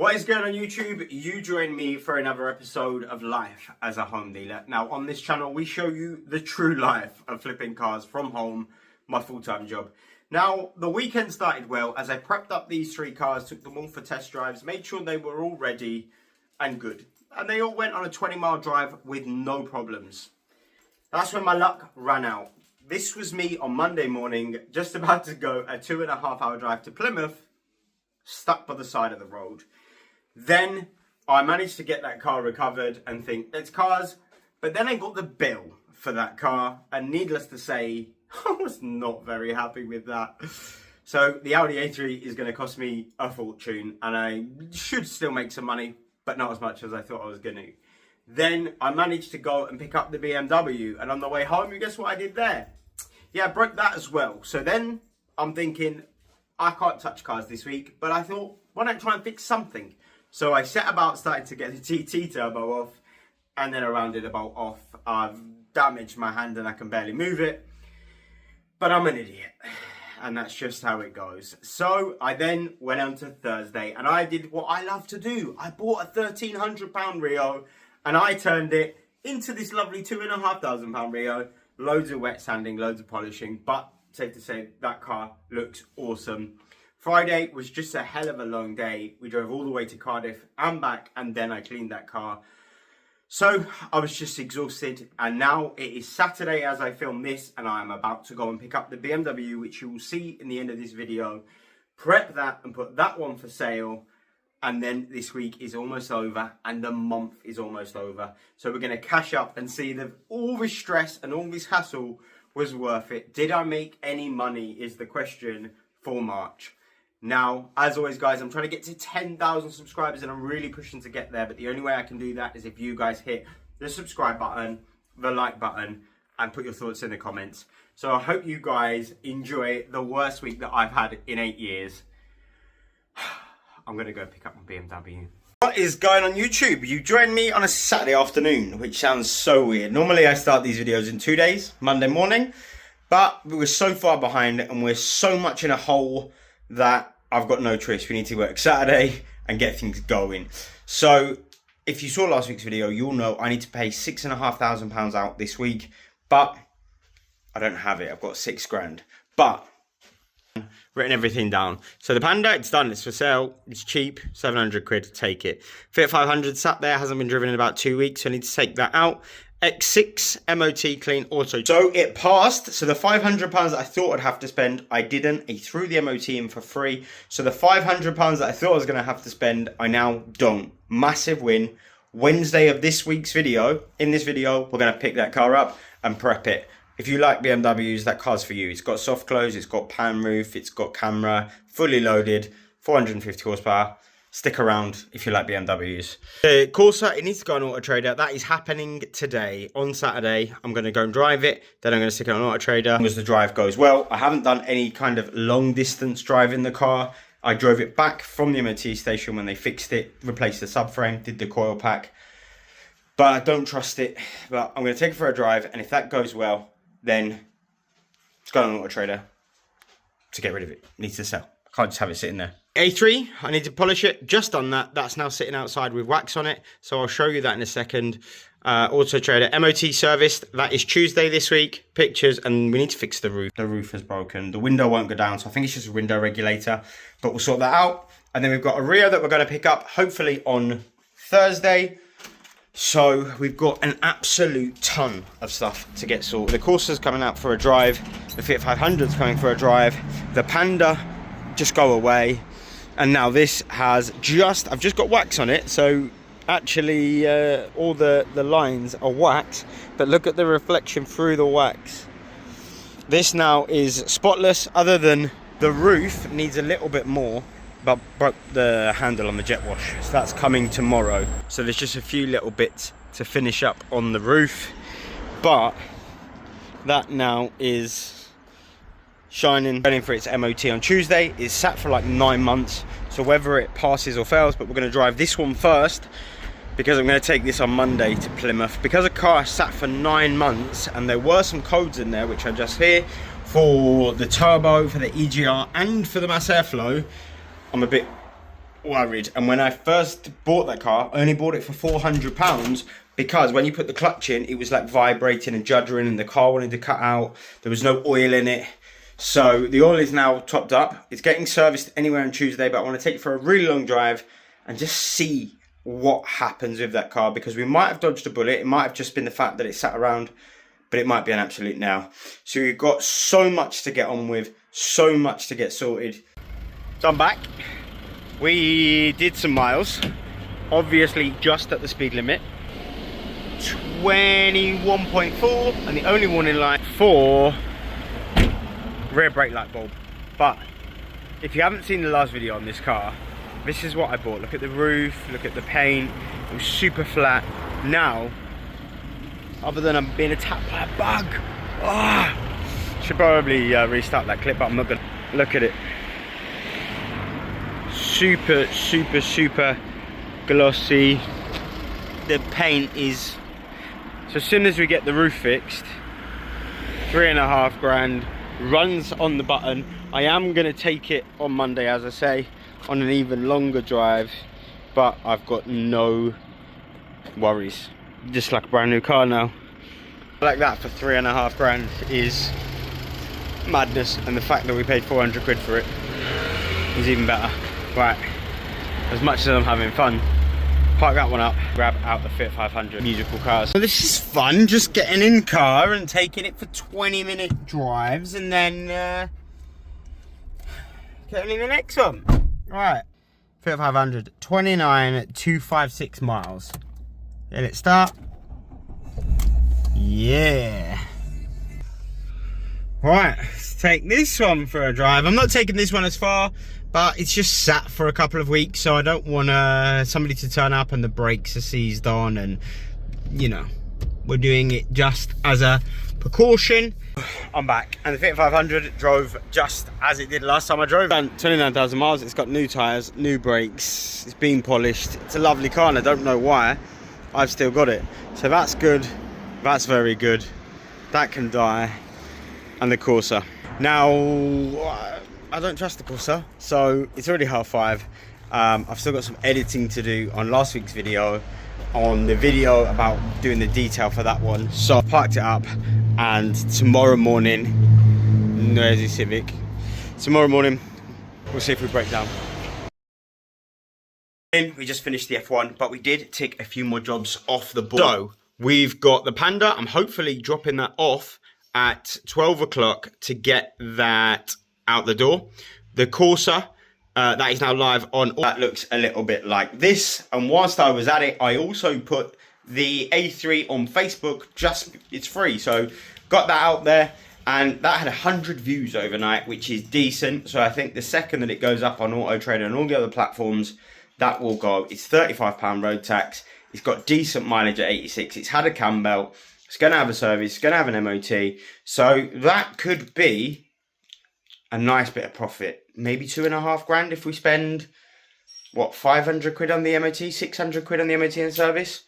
What is going on YouTube? You join me for another episode of life as a home dealer. Now on this channel we show you the true life of flipping cars from home, my full-time job. Now the weekend started well as I prepped up these three cars, took them all for test drives, made sure they were all ready and good. And they all went on a 20-mile drive with no problems. That's when my luck ran out. This was me on Monday morning, just about to go a 2.5-hour drive to Plymouth, stuck by the side of the road. Then I managed to get that car recovered and think, it's cars. But then I got the bill for that car, and needless to say, I was not very happy with that. So the Audi A3 is going to cost me a fortune, and I should still make some money, but not as much as I thought I was going to. Then I managed to go and pick up the BMW, and on the way home, you guess what I did there? Yeah, I broke that as well. So then I'm thinking, I can't touch cars this week, but I thought, why don't I try and fix something? So I set about starting to get the TT turbo off, and then I rounded about off. I've damaged my hand and I can barely move it, but I'm an idiot, and that's just how it goes. So I then went on to Thursday, and I did what I love to do. I bought a £1,300 Rio, and I turned it into this lovely £2,500 Rio. Loads of wet sanding, loads of polishing, but safe to say that car looks awesome. Friday was just a hell of a long day. We drove all the way to Cardiff and back, and then I cleaned that car. So I was just exhausted, and now it is Saturday as I film this, and I am about to go and pick up the BMW, which you will see in the end of this video. Prep that and put that one for sale, and then this week is almost over, and the month is almost over. So we're going to cash up and see that all this stress and all this hassle was worth it. Did I make any money is the question for March. Now, as always, guys, I'm trying to get to 10,000 subscribers, and I'm really pushing to get there. But the only way I can do that is if you guys hit the subscribe button, the like button, and put your thoughts in the comments. So I hope you guys enjoy the worst week that I've had in 8 years. I'm going to go pick up my BMW. What is going on YouTube? You joined me on a Saturday afternoon, which sounds so weird. Normally I start these videos in 2 days, Monday morning. But we were so far behind, and we're so much in a hole that I've got no choice. We need to work Saturday and get things going. So if you saw last week's video, you'll know I need to pay £6,500 out this week, but I don't have it. I've got 6 grand, but written everything down. So the Panda, it's done. It's for sale. It's cheap. 700 quid. Take it. Fiat 500 sat there. Hasn't been driven in about 2 weeks. So I need to take that out. X6 MOT clean auto. So it passed. So the £500 that I thought I'd have to spend, I didn't. I threw the MOT in for free. So the £500 that I thought I was going to have to spend, I now don't. Massive win. Wednesday of this week's video, in this video, we're going to pick that car up and prep it. If you like BMWs, that car's for you. It's got soft close, it's got pan roof, it's got camera, fully loaded, 450 horsepower. Stick around if you like BMWs. The Corsa, it needs to go on Auto Trader. That is happening today. On Saturday, I'm going to go and drive it. Then I'm going to stick it on Auto Trader. As long as the drive goes well. I haven't done any kind of long distance drive in the car. I drove it back from the MOT station when they fixed it, replaced the subframe, did the coil pack. But I don't trust it. But I'm going to take it for a drive. And if that goes well, then it's going on Auto Trader to get rid of it. It needs to sell. I can't just have it sitting there. A3, I need to polish it. Just done that. That's now sitting outside with wax on it. So I'll show you that in a second. Auto Trader MOT serviced. That is Tuesday this week. Pictures, and we need to fix the roof. The roof is broken. The window won't go down, so I think it's just a window regulator. But we'll sort that out. And then we've got a Rio that we're going to pick up, hopefully on Thursday. So we've got an absolute ton of stuff to get sorted. The Corsa's coming out for a drive. The Fiat 500's coming for a drive. The Panda, just go away. And now this has I've just got wax on it, so actually all the lines are wax, but look at the reflection through the wax. This now is spotless, other than the roof needs a little bit more, but broke the handle on the jet wash, so that's coming tomorrow. So there's just a few little bits to finish up on the roof, but that now is shining, going for its MOT on Tuesday. It's sat for like 9 months, so whether it passes or fails, but we're going to drive this one first because I'm going to take this on Monday to Plymouth. Because a car sat for 9 months and there were some codes in there which I just hear for the turbo, for the EGR and for the mass airflow, I'm a bit worried. And when I first bought that car, I only bought it for £400 because when you put the clutch in, it was like vibrating and juddering and the car wanted to cut out. There was no oil in it. So the oil is now topped up. It's getting serviced anywhere on Tuesday, but I want to take it for a really long drive and just see what happens with that car, because we might have dodged a bullet. It might have just been the fact that it sat around, but it might be an absolute nail. So we've got so much to get on with, so much to get sorted. So I'm back. We did some miles, obviously just at the speed limit, 21.4, and the only warning light for rear brake light bulb. But if you haven't seen the last video on this car, this is what I bought. Look at the roof, look at the paint. It was super flat. Now, other than I'm being attacked by a bug, should probably restart that clip, but I'm not gonna. Look at it. Super, super, super glossy. The paint is, so as soon as we get the roof fixed, 3.5 grand, runs on the button. I am gonna take it on Monday, as I say, on an even longer drive, but I've got no worries. Just like a brand new car now. Like that for 3.5 grand is madness, and the fact that we paid 400 quid for it is even better. Right, as much as I'm having fun, park that one up, grab out the Fiat 500 musical cars. So this is fun, just getting in car and taking it for 20-minute drives and then getting in the next one. Right, Fiat 500, 29,256 miles. Let it start. Yeah. Right, let's take this one for a drive. I'm not taking this one as far, but it's just sat for a couple of weeks, so I don't want somebody to turn up and the brakes are seized on, and you know, we're doing it just as a precaution. I'm back, and the Fiat 500 drove just as it did last time I drove. Done 29,000 miles. It's got new tyres, new brakes, it's been polished. It's a lovely car, and I don't know why I've still got it. So that's good, that's very good. That can die. And the Corsa. Now, I don't trust the Corsa, so it's already 5:30. I've still got some editing to do on last week's video, on the video about doing the detail for that one. So I parked it up, and tomorrow morning, there's the Civic. Tomorrow morning, we'll see if we break down. We just finished the F1, but we did tick a few more jobs off the board. So we've got the Panda. I'm hopefully dropping that off at 12 o'clock to get that out the door. The Corsa, that is now live on. That looks a little bit like this. And whilst I was at it, I also put the A3 on Facebook. It's free, so got that out there, and that had 100 views overnight, which is decent. So I think the second that it goes up on Auto Trader and all the other platforms, that will go. It's £35 road tax. It's got decent mileage at 86. It's had a cam belt. It's going to have a service. It's going to have an MOT. So that could be a nice bit of profit. Maybe 2.5 grand if we spend, what, 500 quid on the MOT, 600 quid on the MOT and service.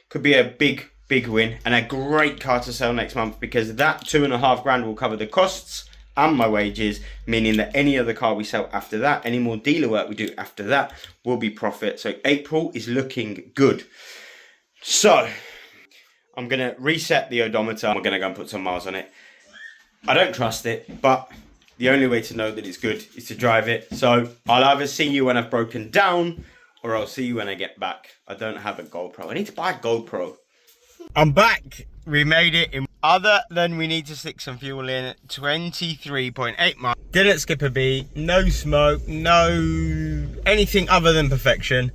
Could be a big, big win, and a great car to sell next month, because that 2.5 grand will cover the costs and my wages, meaning that any other car we sell after that, any more dealer work we do after that, will be profit. So April is looking good. So I'm going to reset the odometer. We're going to go and put some miles on it. I don't trust it, but the only way to know that it's good is to drive it. So I'll either see you when I've broken down, or I'll see you when I get back. I don't have a GoPro. I need to buy a GoPro. I'm back. We made it. Other than we need to stick some fuel in, 23.8 miles. Didn't skip a beat. No smoke. No anything other than perfection.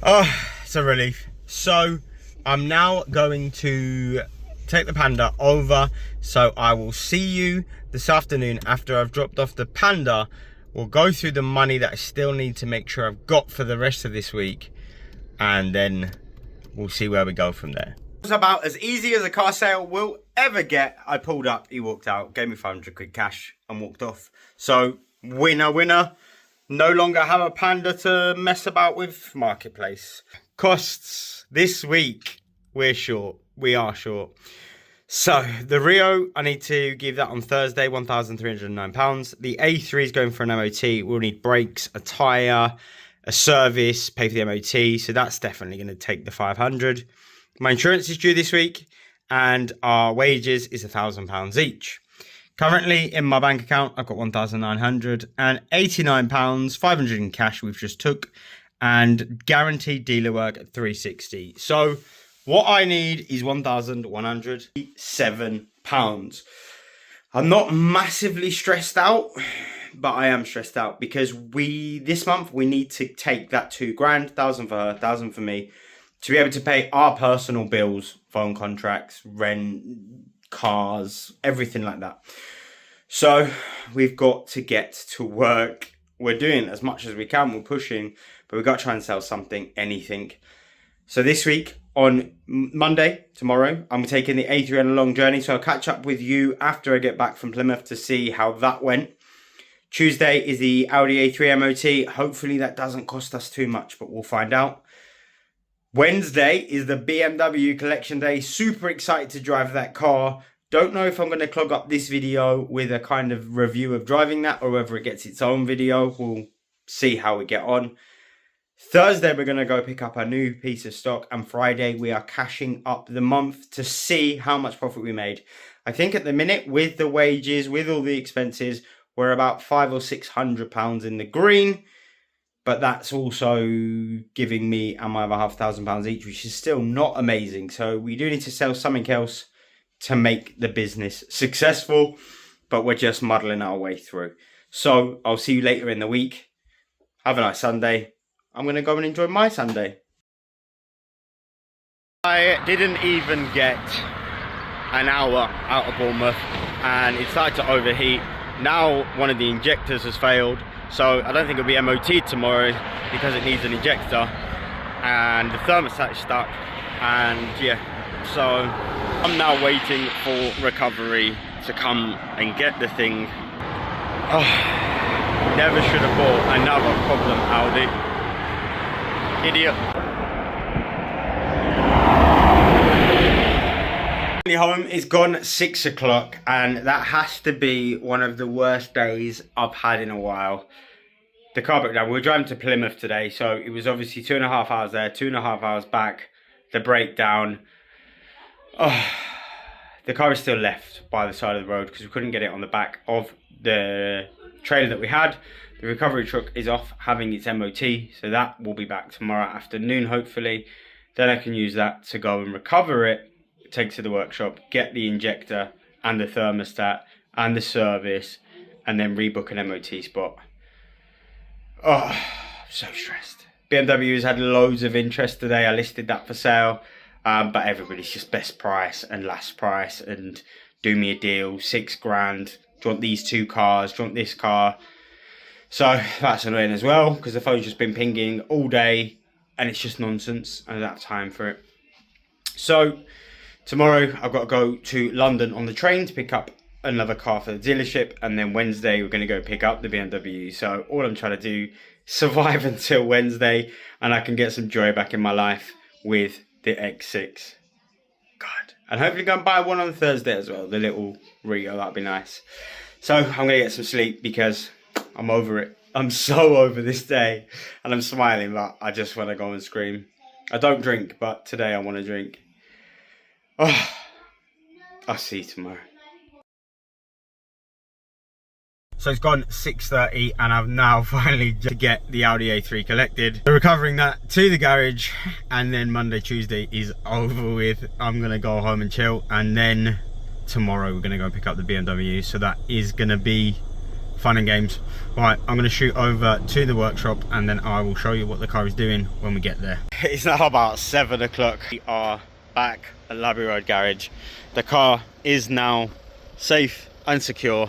Oh, it's a relief. So I'm now going to take the Panda over, so I will see you this afternoon after I've dropped off the Panda. We'll go through the money that I still need to make sure I've got for the rest of this week, and then we'll see where we go from there. It was about as easy as a car sale will ever get. I pulled up, he walked out, gave me 500 quid cash and walked off. So winner, winner. No longer have a Panda to mess about with marketplace. Costs this week, we're short. We are short. So the Rio, I need to give that on Thursday, £1,309. The A3 is going for an MOT. We'll need brakes, a tyre, a service, pay for the MOT. So that's definitely going to take the 500. My insurance is due this week, and our wages is £1,000 each. Currently in my bank account, I've got £1,989, 500 in cash we've just took, and guaranteed dealer work at 360. So what I need is £1,107. I'm not massively stressed out, but I am stressed out because this month we need to take that £2,000, 1,000 for her, 1,000 for me, to be able to pay our personal bills, phone contracts, rent, cars, everything like that. So we've got to get to work. We're doing as much as we can, we're pushing, but we've got to try and sell something, anything. So this week, on Monday, tomorrow, I'm taking the A3 on a long journey, so I'll catch up with you after I get back from Plymouth to see how that went. Tuesday is the Audi A3 MOT. Hopefully that doesn't cost us too much, but we'll find out. Wednesday is the BMW collection day. Super excited to drive that car. Don't know if I'm going to clog up this video with a kind of review of driving that or whether it gets its own video. We'll see how we get on. Thursday, we're going to go pick up a new piece of stock. And Friday, we are cashing up the month to see how much profit we made. I think at the minute, with the wages, with all the expenses, we're about £500 or £600 in the green. But that's also giving me and my other £500 each, which is still not amazing. So we do need to sell something else to make the business successful. But we're just muddling our way through. So I'll see you later in the week. Have a nice Sunday. I'm going to go and enjoy my Sunday. I didn't even get an hour out of Bournemouth and it started to overheat. Now one of the injectors has failed. So I don't think it'll be MOT'd tomorrow because it needs an injector, and the thermostat is stuck, and yeah, so I'm now waiting for recovery to come and get the thing. Oh, never should have bought another problem Audi. Idiot. Home, it's gone 6 o'clock, and that has to be one of the worst days I've had in a while. The car broke down. We were driving to Plymouth today, so it was obviously 2.5 hours there, 2.5 hours back. The breakdown. Oh, the car is still left by the side of the road because we couldn't get it on the back of the trailer that we had. The recovery truck is off having its MOT, so that will be back tomorrow afternoon hopefully. Then I can use that to go and recover it, take to the workshop, get the injector and the thermostat and the service, and then rebook an MOT spot. Oh, I'm so stressed. BMW has had loads of interest today. I listed that for sale, but everybody's just best price and last price and do me a deal, £6 grand. Do you want these two cars? Do you want this car? So that's annoying as well because the phone's just been pinging all day and it's just nonsense. I don't have time for it. So tomorrow I've got to go to London on the train to pick up another car for the dealership, and then Wednesday we're going to go pick up the BMW. So all I'm trying to do is survive until Wednesday and I can get some joy back in my life with the X6. God. And hopefully go and buy one on Thursday as well, the little Rio, that'd be nice. So I'm going to get some sleep because I'm over it. I'm so over this day and I'm smiling, but I just want to go and scream. I don't drink, but today I want to drink. Oh, I'll see you tomorrow. So it's gone 6:30 and I've now finally to get the Audi A3 collected. So recovering that to the garage, and then Monday, Tuesday is over with. I'm gonna go home and chill, and then tomorrow we're gonna go pick up the BMW. So that is gonna be fun and games. Right, I'm gonna shoot over to the workshop and then I will show you what the car is doing when we get there. It's now about 7 o'clock. We are back at Library Road Garage. The car is now safe and secure.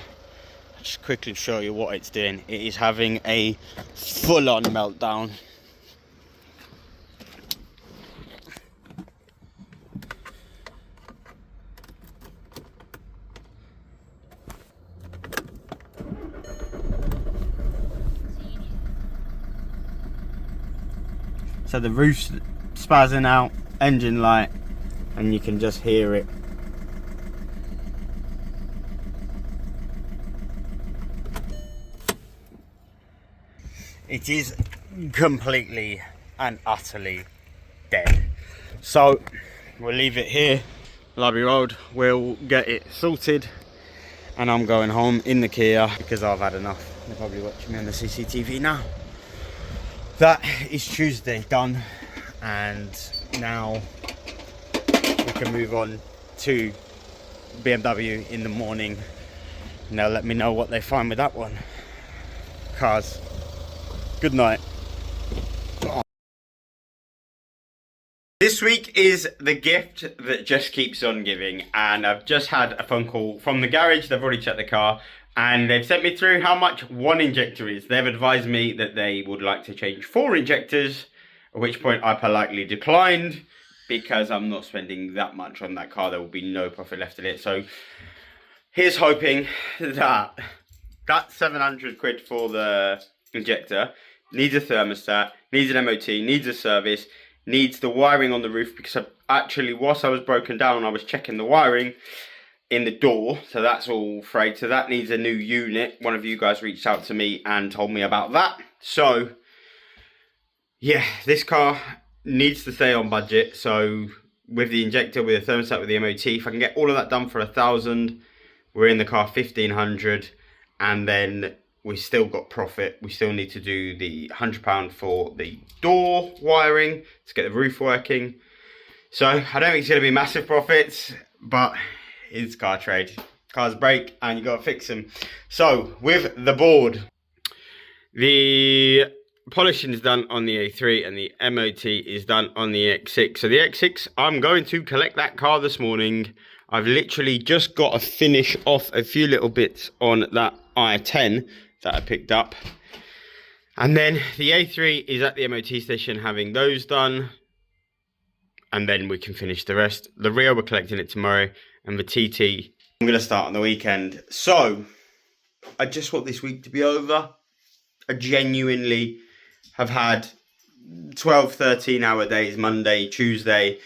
I'll just quickly show you what it's doing. It is having a full-on meltdown. So the roof's spazzing out, engine light, and you can just hear it. It is completely and utterly dead. So we'll leave it here, Lobby Road. We'll get it sorted, and I'm going home in the Kia because I've had enough. They're probably watching me on the CCTV now. That is Tuesday done, and now we can move on to BMW in the morning, and they'll let me know what they find with that one. Cars, good night. This week is the gift that just keeps on giving, and I've just had a phone call from the garage. They've already checked the car, and they've sent me through how much one injector is. They've advised me that they would like to change 4 injectors, at which point I politely declined because I'm not spending that much on that car. There will be no profit left in it. So here's hoping that that 700 quid for the injector needs a thermostat, needs an MOT, needs a service, needs the wiring on the roof, because actually whilst I was broken down I was checking the wiring in the door, so that's all frayed, so that needs a new unit. One of you guys reached out to me and told me about that. So yeah, this car needs to stay on budget. So with the injector, with the thermostat, with the MOT, if I can get all of that done for 1,000, we're in the car 1,500, and then we still got profit. We still need to do the £100 for the door wiring to get the roof working. So I don't think it's going to be massive profits, but it's car trade. Cars break and you got to fix them. So with the board, the polishing is done on the A3 and the MOT is done on the X6. So the X6, I'm going to collect that car this morning. I've literally just got to finish off a few little bits on that i10 that I picked up, and then the A3 is at the MOT station having those done, and then we can finish the rest. The Rio, we're collecting it tomorrow, and the TT I'm going to start on the weekend. So I just want this week to be over. I genuinely have had 12-13 hour days, Monday, Tuesday.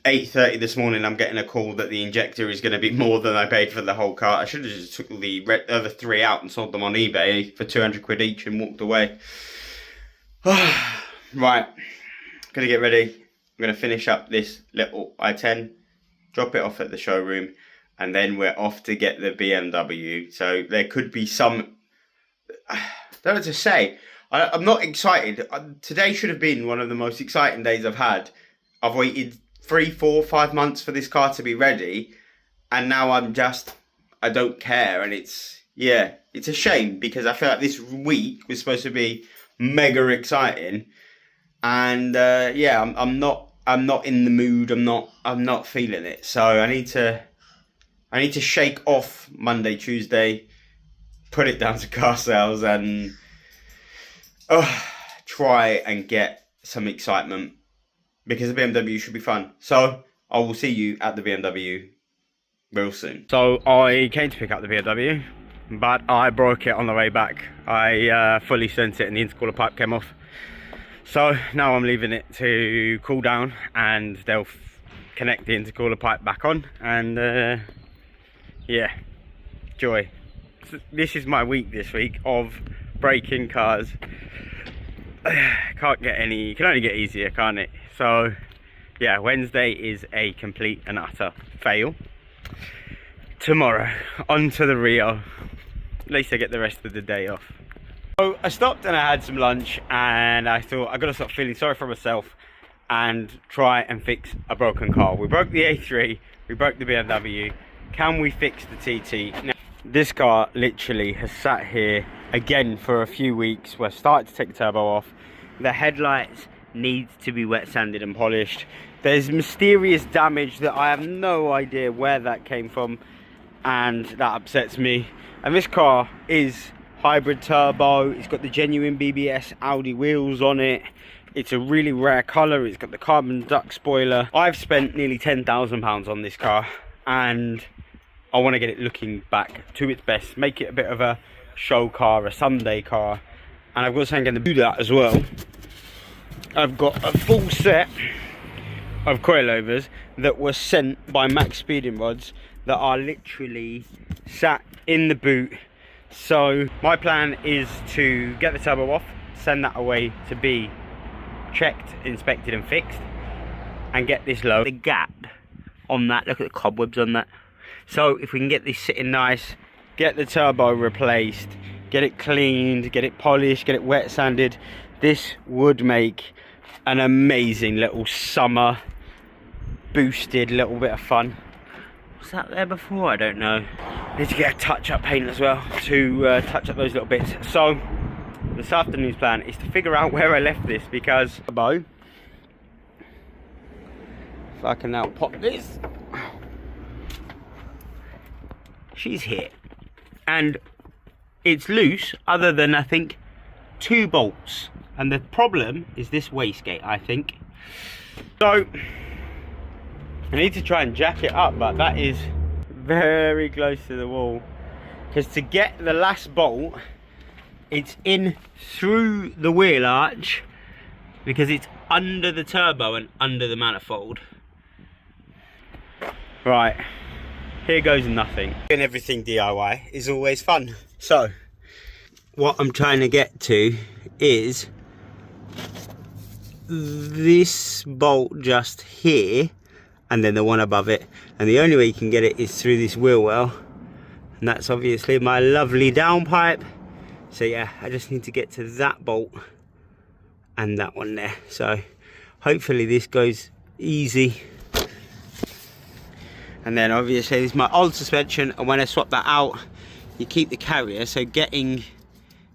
8:30 this morning, I'm getting a call that the injector is going to be more than I paid for the whole car. I should have just took the other 3 out and sold them on eBay for 200 quid each and walked away. Right, gonna get ready. I'm gonna finish up this little i10, drop it off at the showroom, and then we're off to get the BMW. So there could be some, I don't know what to say. I'm not excited. Today should have been one of the most exciting days I've had. I've waited 3, 4, 5 months for this car to be ready, and now I don't care. And it's a shame, because I feel like this week was supposed to be mega exciting, and yeah, I'm not in the mood. I'm not feeling it. So I need to shake off Monday, Tuesday, put it down to car sales, and try and get some excitement, because the BMW should be fun. So I will see you at the BMW real soon. So I came to pick up the BMW, but I broke it on the way back. I fully sent it and the intercooler pipe came off. So now I'm leaving it to cool down, and they'll connect the intercooler pipe back on, and yeah, joy. So this is my week this week of breaking cars. Can't get any, can only get easier, can't it? So yeah, Wednesday is a complete and utter fail. Tomorrow, on to the Rio. At least I get the rest of the day off. So I stopped and I had some lunch, and I thought I gotta stop feeling sorry for myself and try and fix a broken car. We broke the A3, we broke the BMW. Can we fix the TT? Now, this car literally has sat here again for a few weeks. We're starting to take the turbo off. The headlights need to be wet sanded and polished. There's mysterious damage that I have no idea where that came from, and that upsets me. And this car is hybrid turbo. It's got the genuine BBS Audi wheels on it. It's a really rare colour. It's got the carbon duct spoiler. I've spent nearly £10,000 on this car, and I want to get it looking back to its best, make it a bit of a show car, a Sunday car. And I've got something to do that as well. I've got a full set of coilovers that were sent by Max Speeding Rods that are literally sat in the boot. So my plan is to get the turbo off, send that away to be checked, inspected and fixed, and get this low. The gap on that, look at the cobwebs on that. So if we can get this sitting nice, get the turbo replaced, get it cleaned, get it polished, get it wet sanded, this would make an amazing little summer boosted little bit of fun. Was that there before? I don't know. Need to get a touch-up paint as well to touch up those little bits. So this afternoon's plan is to figure out where I left this, because if I can now pop this, she's here and it's loose other than I think 2 bolts, and the problem is this wastegate, I think. So I need to try and jack it up, but that is very close to the wall, because to get the last bolt, it's in through the wheel arch, because it's under the turbo and under the manifold. Right, here goes nothing. Doing everything DIY is always fun. So what I'm trying to get to is this bolt just here, and then the one above it, and the only way you can get it is through this wheel well, and that's obviously my lovely downpipe. So yeah, I just need to get to that bolt and that one there. So hopefully this goes easy. And then obviously this is my old suspension, and when I swap that out, you keep the carrier, so getting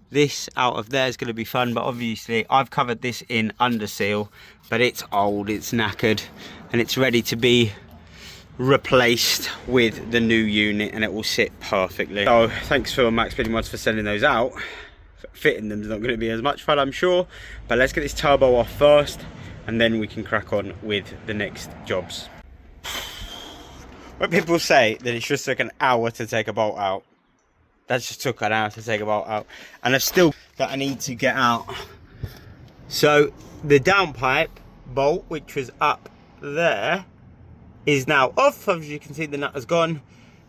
this out of there is going to be fun. But obviously I've covered this in under seal, but it's old, it's knackered, and it's ready to be replaced with the new unit, and it will sit perfectly. So thanks for Max Speedy Mods for sending those out. Fitting them is not going to be as much fun, I'm sure, but let's get this turbo off first, and then we can crack on with the next jobs. When people say that it's just took an hour to take a bolt out, that just took an hour to take a bolt out, and I've still that I need to get out. So the downpipe bolt, which was up there, is now off. As you can see, the nut has gone,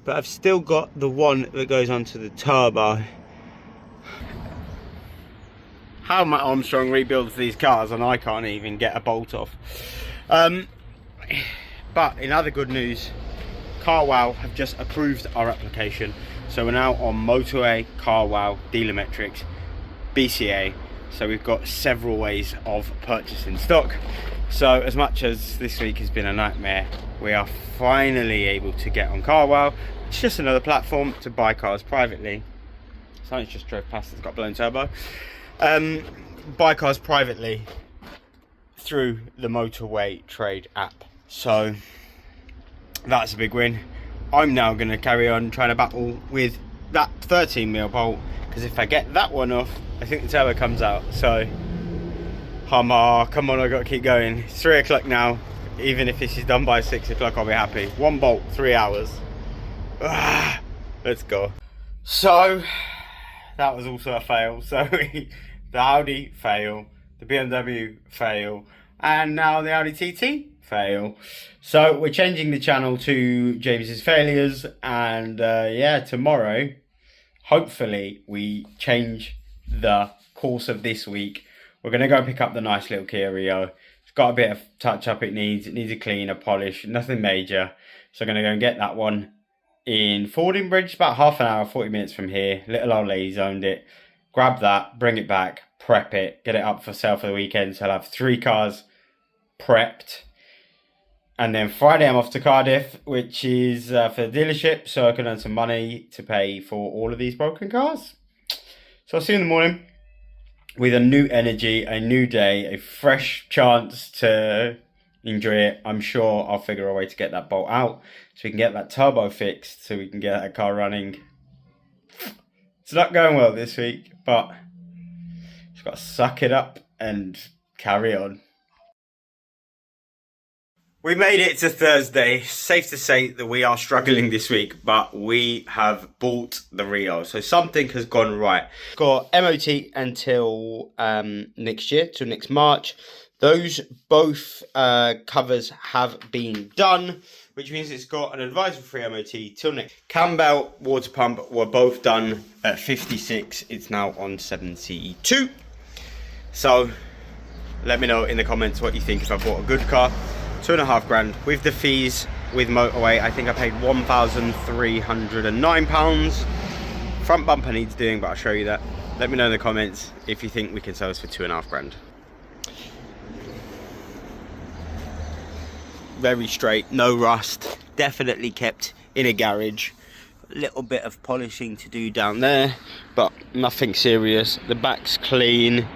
but I've still got the one that goes onto the turbo. How Matt Armstrong rebuilds these cars and I can't even get a bolt off. But in other good news, CarWow have just approved our application, so we're now on Motorway, CarWow, Dealermetrics, BCA. So we've got several ways of purchasing stock. So as much as this week has been a nightmare, we are finally able to get on CarWow. It's just another platform to buy cars privately. Something just drove past, it's got blown turbo. Buy cars privately through the Motorway Trade app. So that's a big win. I'm now going to carry on trying to battle with that 13mm bolt, because if I get that one off, I think the turbo comes out. So come on, I've got to keep going. It's 3 o'clock now. Even if this is done by 6 o'clock, I'll be happy. 1 bolt, 3 hours. Let's go. So that was also a fail. So the Audi fail, the BMW fail, and now the Audi TT fail. So we're changing the channel to James's failures, and yeah, tomorrow hopefully we change the course of this week. We're going to go pick up the nice little Kia Rio. It's got a bit of touch up, it needs a clean, a polish, nothing major. So I'm going to go and get that one in Fordingbridge, about half an hour, 40 minutes from here. Little old lady owned it. Grab that, bring it back, prep it, get it up for sale for the weekend. So I'll have 3 cars prepped. And then Friday I'm off to Cardiff, which is for the dealership, so I can earn some money to pay for all of these broken cars. So I'll see you in the morning with a new energy, a new day, a fresh chance to enjoy it. I'm sure I'll figure a way to get that bolt out so we can get that turbo fixed, so we can get that car running. It's not going well this week, but just got to suck it up and carry on. We made it to Thursday. Safe to say that we are struggling this week, but we have bought the Rio. So something has gone right. Got MOT until next year, till next March. Those both covers have been done, which means it's got an advisory-free MOT till next. Cam belt, water pump were both done at 56. It's now on 72. So let me know in the comments what you think if I bought a good car. 2.5 grand with the fees, with motorway. I think I paid £1,309. Front bumper needs doing, but I'll show you that. Let me know in the comments if you think we can sell this for 2.5 grand. Very straight, no rust, definitely kept in a garage. A little bit of polishing to do down there, but nothing serious. The back's clean.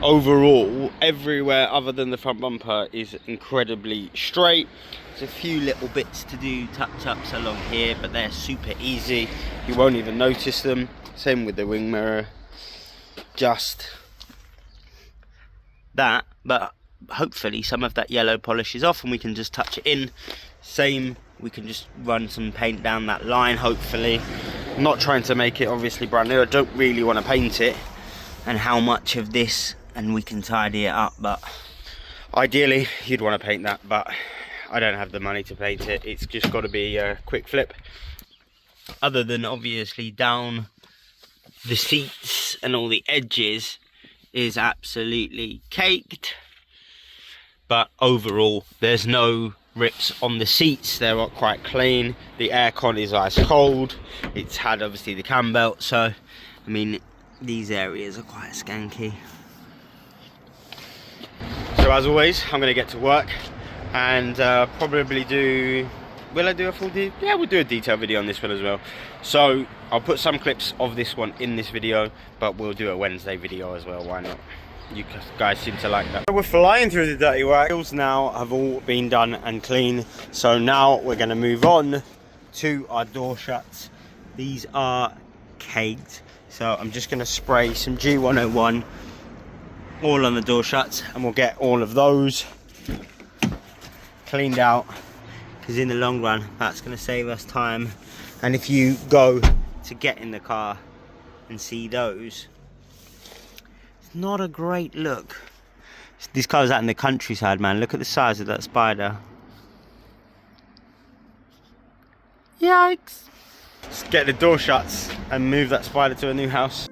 Overall, everywhere other than the front bumper is incredibly straight. There's a few little bits to do, touch-ups along here, but they're super easy. You won't even notice them. Same with the wing mirror. Just that, but hopefully some of that yellow polish is off and we can just touch it in. Same, we can just run some paint down that line, hopefully. I'm not trying to make it obviously brand new. I don't really want to paint it, and how much of this, and we can tidy it up, but ideally you'd want to paint that, but I don't have the money to paint it. It's just got to be a quick flip. Other than obviously down the seats and all the edges is absolutely caked, but overall there's no rips on the seats. They're quite clean. The aircon is ice cold. It's had obviously the cam belt, so I mean these areas are quite skanky. So as always, I'm going to get to work and probably do, will I do a full yeah, we'll do a detailed video on this one as well. So I'll put some clips of this one in this video, but we'll do a Wednesday video as well. Why not? You guys seem to like that. We're flying through the dirty work. Wheels now have all been done and clean. So now we're going to move on to our door shuts. These are caked. So I'm just going to spray some G101 all on the door shuts, and we'll get all of those cleaned out, because in the long run that's going to save us time. And if you go to get in the car and see those, it's not a great look. These cars out in the countryside, man, look at the size of that spider. Yikes. Let's get the door shuts and move that spider to a new house.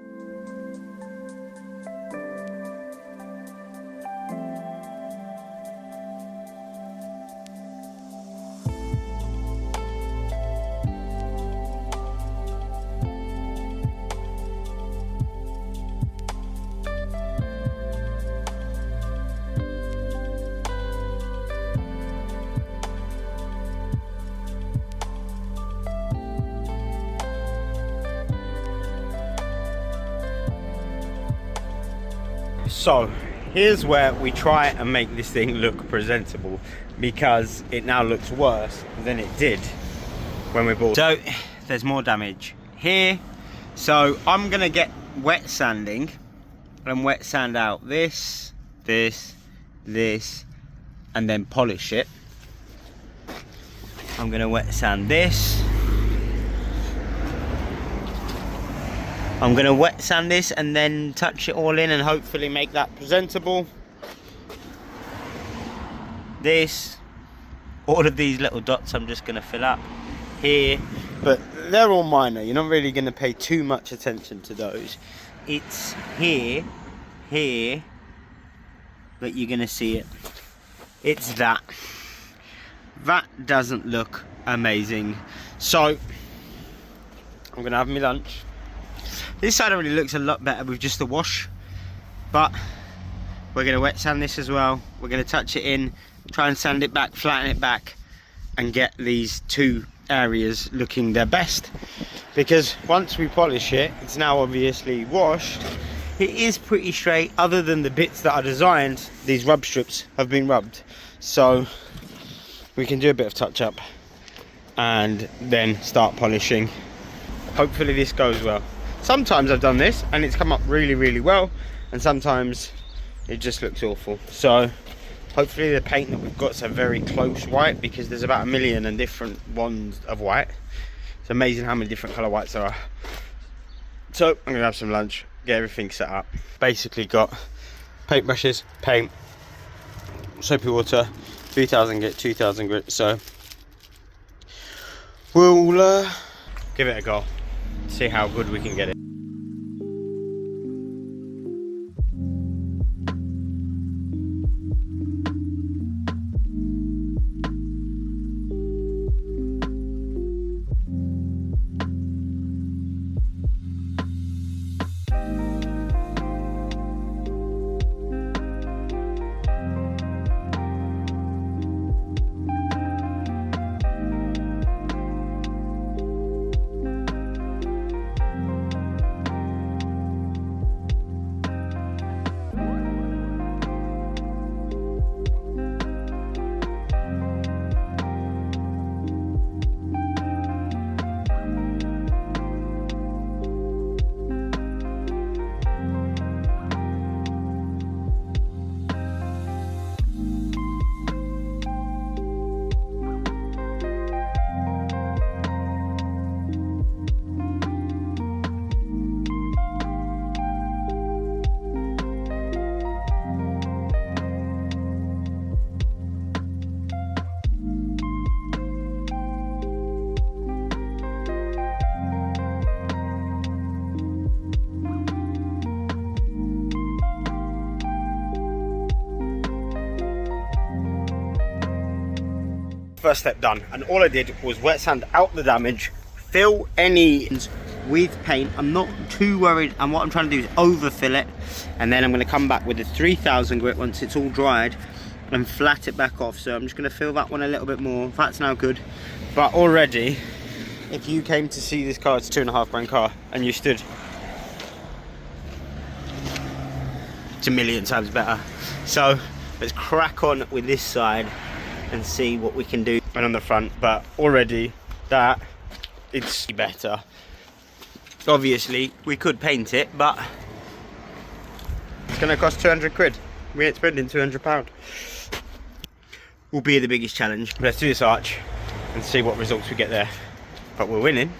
So here's where we try and make this thing look presentable, because it now looks worse than it did when we bought it. So there's more damage here, so I'm gonna get wet sanding and wet sand out this, and then polish it. I'm gonna wet sand this. I'm going to wet sand this and then touch it all in and hopefully make that presentable. This, all of these little dots I'm just going to fill up here, but they're all minor. You're not really going to pay too much attention to those. It's here that you're going to see it. It's that. That doesn't look amazing. So I'm going to have my lunch. This side already looks a lot better with just the wash, but we're going to wet sand this as well. We're going to touch it in, try and sand it back, flatten it back, and get these two areas looking their best. Because once we polish it, it's now obviously washed. It is pretty straight, other than the bits that are designed. These rub strips have been rubbed, so we can do a bit of touch up and then start polishing. Hopefully this goes well. Sometimes I've done this and it's come up really, really well, and sometimes it just looks awful. So hopefully the paint that we've got is a very close white, because there's about 1 million and different ones of white. It's amazing how many different colour whites there are. So I'm gonna have some lunch, get everything set up. Basically got paintbrushes, paint, soapy water, 3000 grit, 2000 grit. So we'll give it a go, see how good we can get it. First step done, and all I did was wet sand out the damage, fill any with paint. I'm not too worried, and what I'm trying to do is overfill it, and then I'm going to come back with a 3000 grit once it's all dried and flat it back off. So I'm just going to fill that one a little bit more. That's now good. But already, if you came to see this car, it's a £2.5 grand car, and you stood, it's a million times better. So let's crack on with this side and see what we can do. And on the front, but already that it's better. Obviously we could paint it, but it's going to cost 200 quid. We ain't spending £200. Will be the biggest challenge. Let's do this arch and see what results we get there. But we're winning.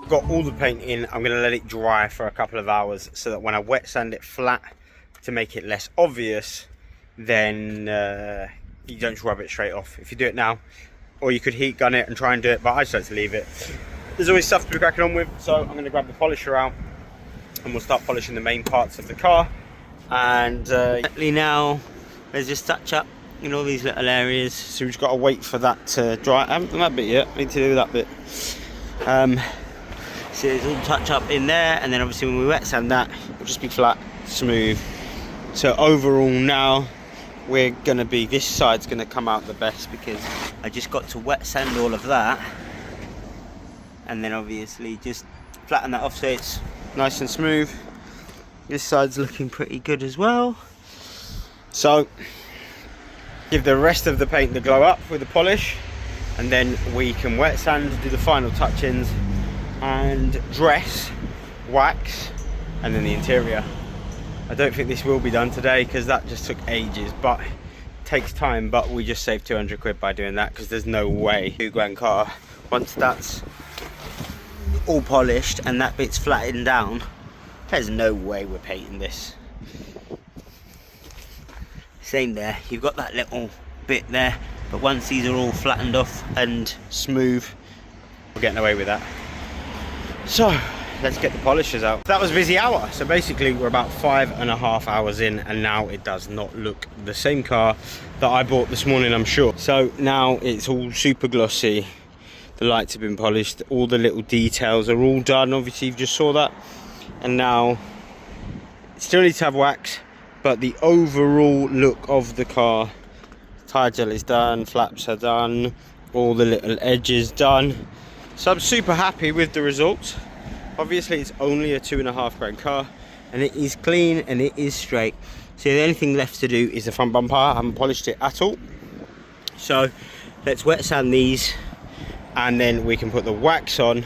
Got all the paint in. I'm going to let it dry for a couple of hours so that when I wet sand it flat to make it less obvious, then you don't just rub it straight off. If you do it now, or you could heat gun it and try and do it, but I just like to leave it. There's always stuff to be cracking on with, so I'm going to grab the polisher out and we'll start polishing the main parts of the car. And now there's just touch up in all these little areas, so we've just got to wait for that to dry. I haven't done that bit yet. I need to do that bit. So there's all touch up in there, and then obviously when we wet sand that, it'll just be flat, smooth. So overall now, we're gonna be, this side's gonna come out the best because I just got to wet sand all of that, and then obviously just flatten that off so it's nice and smooth. This side's looking pretty good as well. So give the rest of the paint the glow up with the polish, and then we can wet sand, do the final touch-ins, and dress, wax, and then the interior. I don't think this will be done today because that just took ages, but it takes time. But we just saved 200 quid by doing that because there's no way £2 grand car, once that's all polished and that bit's flattened down, there's no way we're painting this. Same there, you've got that little bit there, but once these are all flattened off and smooth, we're getting away with that. So let's get the polishers out. That was a busy hour. So basically we're about 5.5 hours in, and now it does not look the same car that I bought this morning, I'm sure. So now it's all super glossy. The lights have been polished. All the little details are all done. Obviously you've just saw that. And now it still needs to have wax, but the overall look of the car, tyre gel is done, flaps are done, all the little edges done. So I'm super happy with the results. Obviously it's only a 2.5 grand car, and it is clean and it is straight. So the only thing left to do is the front bumper. I haven't polished it at all. So let's wet sand these, and then we can put the wax on,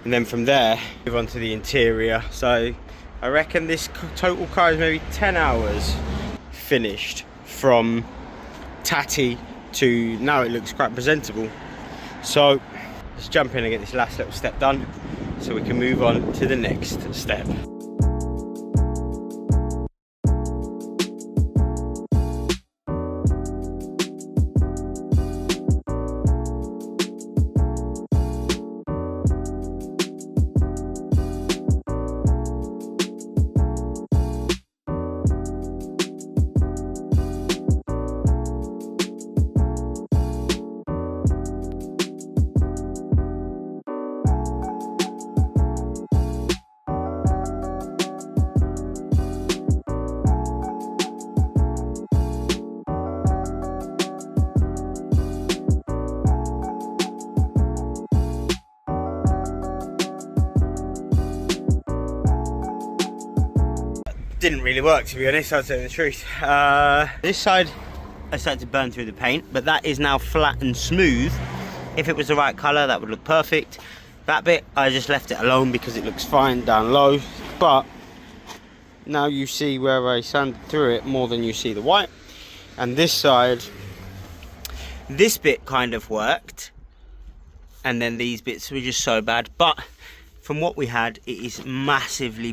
and then from there move on to the interior. So I reckon this total car is maybe 10 hours finished from tatty to now it looks quite presentable. So let's jump in and get this last little step done so we can move on to the next step. Didn't really work, to be honest, I'll tell you the truth. This side I started to burn through the paint, but that is now flat and smooth. If it was the right colour, that would look perfect. That bit I just left it alone because it looks fine down low, but now you see where I sanded through it more than you see the white. And this side, this bit kind of worked, and then these bits were just so bad, but from what we had, it is massively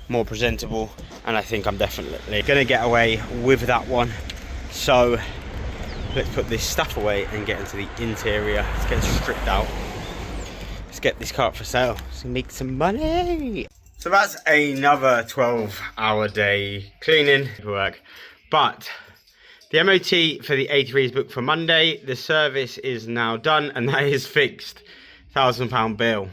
more presentable, and I think I'm definitely gonna get away with that one. So let's put this stuff away and get into the interior. Let's get it stripped out. Let's get this car up for sale so make some money. So that's another 12-hour day cleaning work, but the MOT for the A3 is booked for Monday. The service is now done, and that is fixed. £1,000 bill.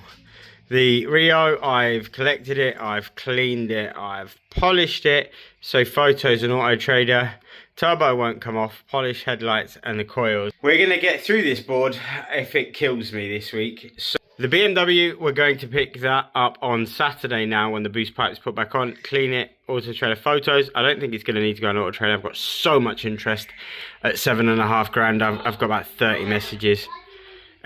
The Rio, I've collected it, I've cleaned it, I've polished it. So photos and Auto Trader. Turbo won't come off, polish headlights and the coils. We're gonna get through this board if it kills me this week. So the BMW, we're going to pick that up on Saturday now when the boost pipe is put back on. Clean it, Auto Trader photos. I don't think it's gonna need to go on Auto Trader. I've got so much interest at 7.5 grand. I've got about 30 messages.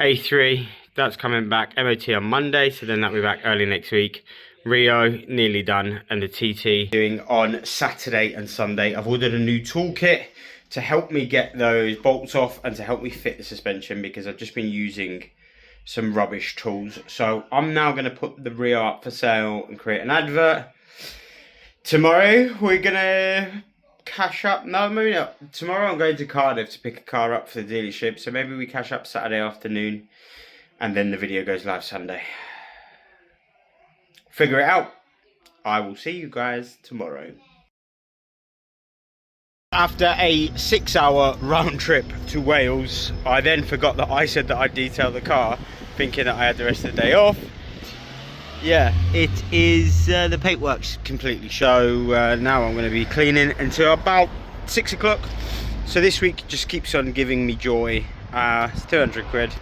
A3. That's coming back MOT on Monday, so then that'll be back early next week. Rio, nearly done, and the TT doing on Saturday and Sunday. I've ordered a new toolkit to help me get those bolts off and to help me fit the suspension because I've just been using some rubbish tools. So I'm now going to put the Rio up for sale and create an advert. Tomorrow we're going to cash up. No, maybe not. Tomorrow I'm going to Cardiff to pick a car up for the dealership, so maybe we cash up Saturday afternoon. And then the video goes live Sunday. Figure it out. I will see you guys tomorrow. After a 6-hour round trip to Wales, I then forgot that I said that I'd detail the car, thinking that I had the rest of the day off. Yeah, it is, the paintwork's completely. So now I'm going to be cleaning until about 6 o'clock. So this week just keeps on giving me joy. It's 200 quid.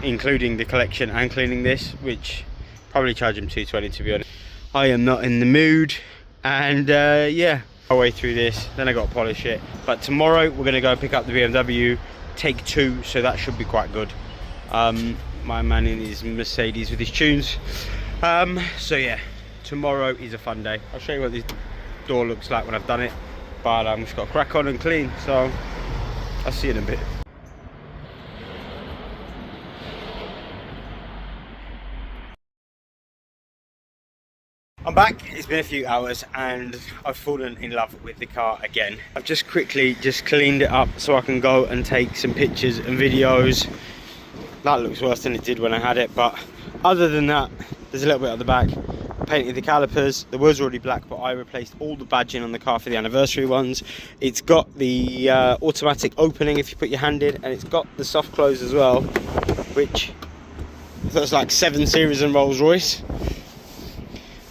Including the collection and cleaning this, which probably charge him 220 to be honest. I am not in the mood, and yeah, I'll way through this, then I got to polish it. But tomorrow we're going to go pick up the BMW, take 2, so that should be quite good. My man in his Mercedes with his tunes. So yeah, tomorrow is a fun day. I'll show you what this door looks like when I've done it, but I'm just got to crack on and clean, so I'll see you in a bit. I'm back. It's been a few hours and I've fallen in love with the car again. I've just quickly cleaned it up so I can go and take some pictures and videos. That looks worse than it did when I had it, but other than that, there's a little bit at the back. I painted the calipers. The wheels were already black, but I replaced all the badging on the car for the anniversary ones. It's got the automatic opening if you put your hand in, and it's got the soft close as well, which that's like 7 Series and Rolls Royce.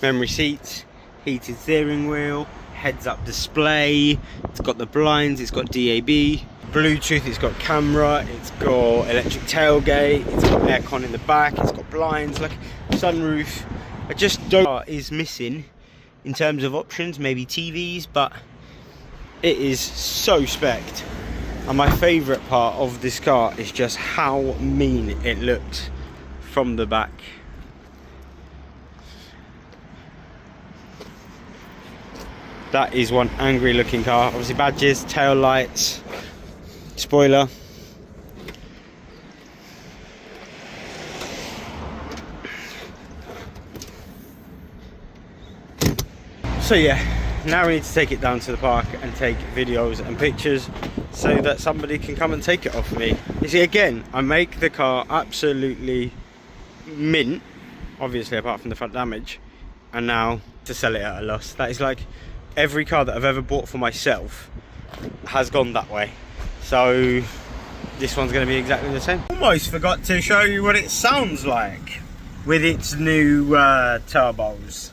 Memory seats, heated steering wheel, heads-up display, it's got the blinds, it's got DAB, Bluetooth, it's got camera, it's got electric tailgate, it's got aircon in the back, it's got blinds, like sunroof. I just don't is missing in terms of options, maybe TVs, but it is so specced. And my favourite part of this car is just how mean it looks from the back. That is one angry looking car. Obviously badges, tail lights, spoiler. So yeah, now we need to take it down to the park and take videos and pictures so that somebody can come and take it off me. You see, again, I make the car absolutely mint, obviously apart from the front damage, and now to sell it at a loss. That is like every car that I've ever bought for myself has gone that way. So this one's going to be exactly the same. Almost forgot to show you what it sounds like with its new turbos.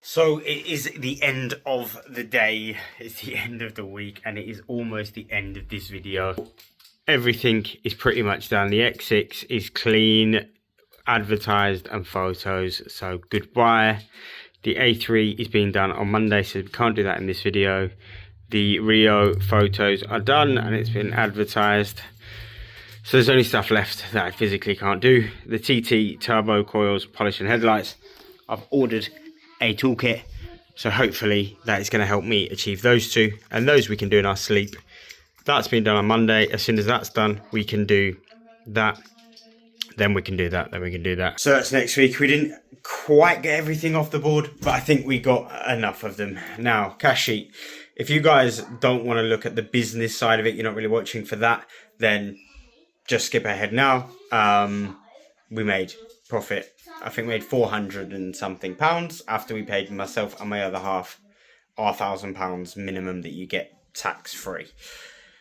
So it is the end of the day, it's the end of the week, and it is almost the end of this video. Everything is pretty much done. The X6 is clean, advertised and photos, so goodbye. The A3 is being done on Monday, so we can't do that in this video. The Rio photos are done and it's been advertised. So there's only stuff left that I physically can't do. The TT turbo coils, polish and headlights. I've ordered a toolkit, so hopefully that is going to help me achieve those two, and those we can do in our sleep. That's been done on Monday. As soon as that's done, we can do that, then we can do that, then we can do that. So that's next week. We didn't quite get everything off the board, but I think we got enough of them. Now, cash sheet. If you guys don't want to look at the business side of it, you're not really watching for that, then just skip ahead now. We made profit. I think we made 400 and something pounds after we paid myself and my other half our £1,000 minimum that you get tax free.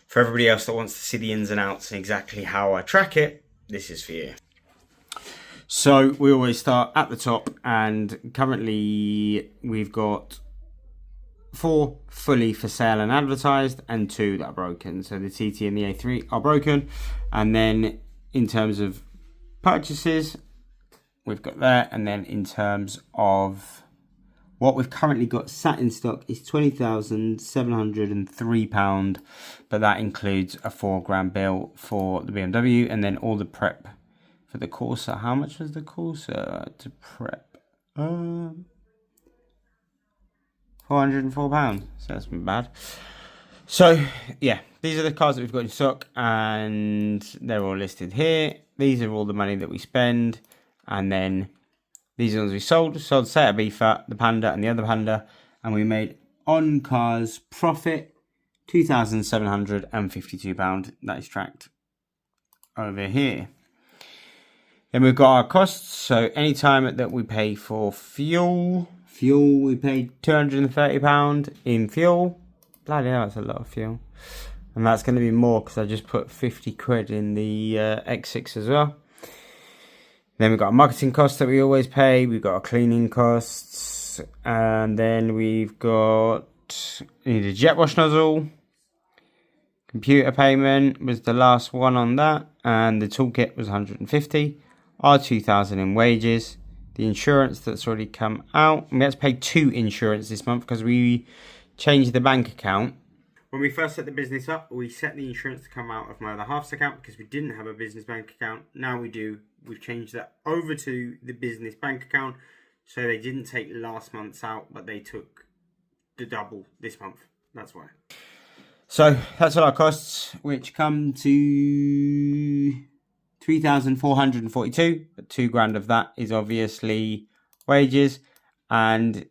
For everybody else that wants to see the ins and outs and exactly how I track it, this is for you. So we always start at the top, and currently we've got 4 fully for sale and advertised and 2 that are broken. So the TT and the A3 are broken, and then in terms of purchases, we've got that, and then in terms of what we've currently got sat in stock is £20,703, but that includes a £4,000 bill for the BMW and then all the prep for the Corsa. How much was the Corsa to prep? £404, so that's been bad. So yeah, these are the cars that we've got in stock, and they're all listed here. These are all the money that we spend. And then these are the ones we sold Seat Ibiza, the Panda and the other Panda, and we made on cars profit £2,752. That is tracked over here. Then we've got our costs. So anytime that we pay for fuel, we paid £230 in fuel. Bloody hell, that's a lot of fuel. And that's going to be more because I just put 50 quid in the X6 as well. Then we've got our marketing costs that we always pay. We've got our cleaning costs. And then we've got a jet wash nozzle. Computer payment was the last one on that. And the toolkit was 150. Our 2,000 in wages. The insurance that's already come out. We had to pay 2 insurance this month because we changed the bank account. When we first set the business up, we set the insurance to come out of my other half's account because we didn't have a business bank account. Now we do. We've changed that over to the business bank account. So they didn't take last month's out, but they took the double this month. That's why. So that's all our costs, which come to 3,442. But £2,000 of that is obviously wages. And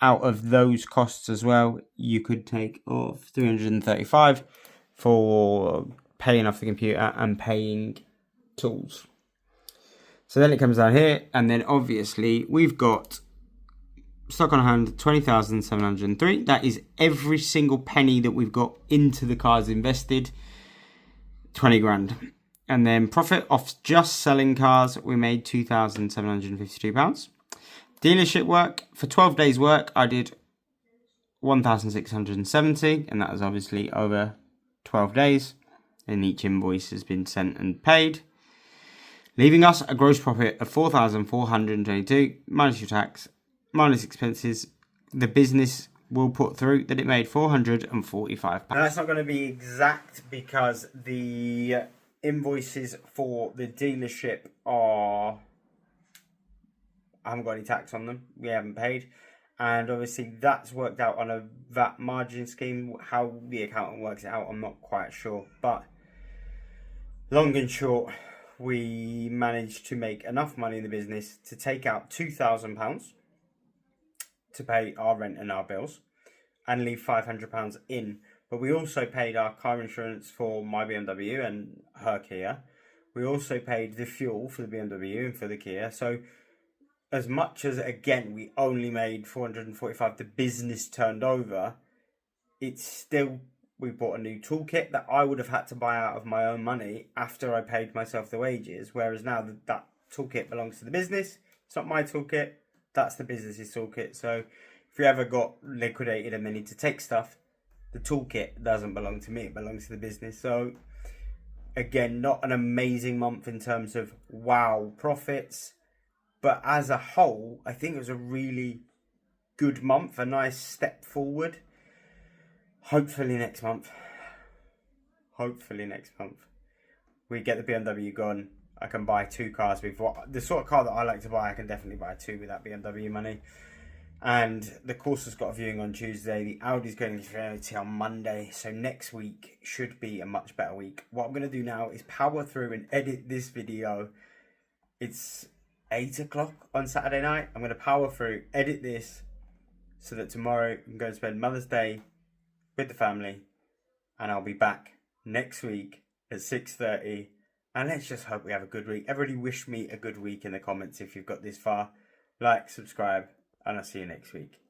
out of those costs as well, you could take off 335 for paying off the computer and paying tools. So then it comes down here, and then obviously we've got stock on hand 20,703. That is every single penny that we've got into the cars invested, 20 grand. And then profit off just selling cars, we made £2,752. Dealership work, for 12 days work, I did 1,670, and that is obviously over 12 days, and each invoice has been sent and paid, leaving us a gross profit of 4,422, minus your tax, minus expenses. The business will put through that it made £445. Now that's not going to be exact because the invoices for the dealership are, I haven't got any tax on them, we haven't paid, and obviously that's worked out on a VAT margin scheme. How the accountant works it out, I'm not quite sure, but long and short, we managed to make enough money in the business to take out £2,000 to pay our rent and our bills and leave £500 in. But we also paid our car insurance for my BMW and her Kia. We also paid the fuel for the BMW and for the Kia. So as much as, again, we only made 445, the business turned over, it's still, we bought a new toolkit that I would have had to buy out of my own money after I paid myself the wages. Whereas now that toolkit belongs to the business. It's not my toolkit. That's the business's toolkit. So if you ever got liquidated and they need to take stuff, the toolkit doesn't belong to me. It belongs to the business. So again, not an amazing month in terms of wow profits. But as a whole, I think it was a really good month. A nice step forward. Hopefully next month we get the BMW gone. I can buy 2 cars with the sort of car that I like to buy. I can definitely buy 2 with that BMW money. And the Corsa's got a viewing on Tuesday. The Audi's going to reality on Monday. So next week should be a much better week. What I'm going to do now is power through and edit this video. It's 8 o'clock on Saturday night. I'm going to power through, edit this, so that tomorrow I'm going to spend Mother's Day with the family, and I'll be back next week at 6:30, and let's just hope we have a good week. Everybody wish me a good week in the comments if you've got this far. Like, subscribe, and I'll see you next week.